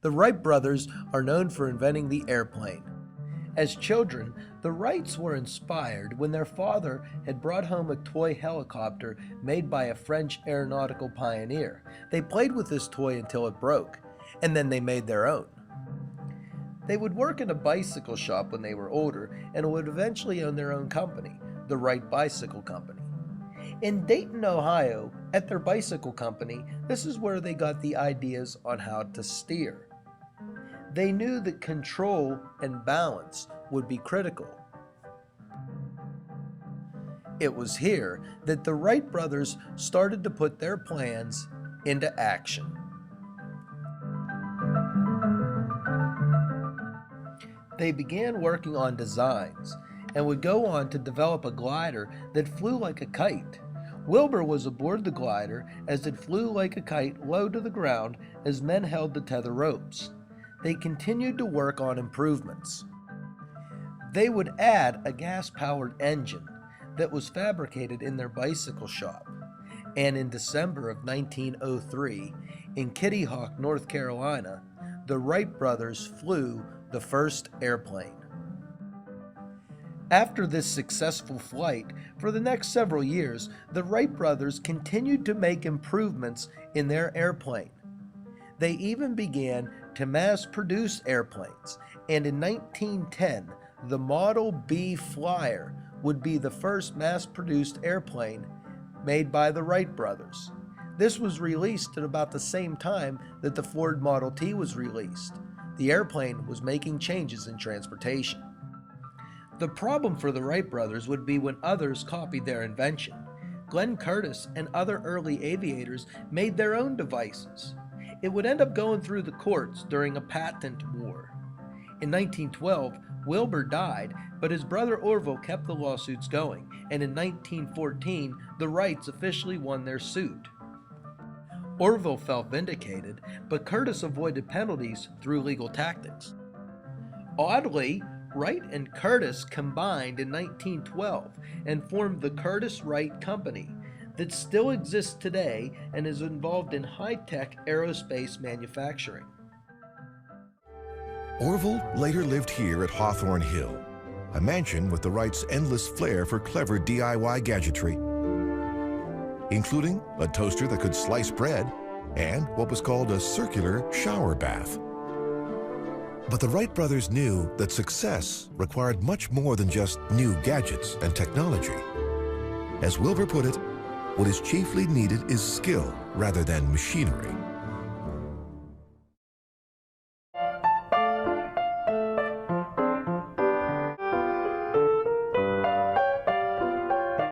The Wright brothers are known for inventing the airplane. As children, the Wrights were inspired when their father had brought home a toy helicopter made by a French aeronautical pioneer. They played with this toy until it broke, and then they made their own. They would work in a bicycle shop when they were older and would eventually own their own company, the Wright Bicycle Company. In Dayton, Ohio, at their bicycle company, this is where they got the ideas on how to steer. They knew that control and balance would be critical. It was here that the Wright brothers started to put their plans into action. They began working on designs and would go on to develop a glider that flew like a kite. Wilbur was aboard the glider as it flew like a kite low to the ground as men held the tether ropes. They continued to work on improvements. They would add a gas-powered engine that was fabricated in their bicycle shop. And in December of 1903, in Kitty Hawk, North Carolina, the Wright brothers flew the first airplane. After this successful flight, for the next several years, the Wright brothers continued to make improvements in their airplane. They even began to mass-produce airplanes, and in 1910, the Model B Flyer would be the first mass-produced airplane made by the Wright brothers. This was released at about the same time that the Ford Model T was released. The airplane was making changes in transportation. The problem for the Wright brothers would be when others copied their invention. Glenn Curtiss and other early aviators made their own devices. It would end up going through the courts during a patent war. In 1912, Wilbur died, but his brother Orville kept the lawsuits going, and in 1914, the Wrights officially won their suit. Orville felt vindicated, but Curtiss avoided penalties through legal tactics. Oddly, Wright and Curtiss combined in 1912 and formed the Curtiss-Wright Company that still exists today and is involved in high-tech aerospace manufacturing. Orville later lived here at Hawthorne Hill, a mansion with the Wrights' endless flair for clever DIY gadgetry, including a toaster that could slice bread and what was called a circular shower bath. But the Wright brothers knew that success required much more than just new gadgets and technology. As Wilbur put it, what is chiefly needed is skill rather than machinery.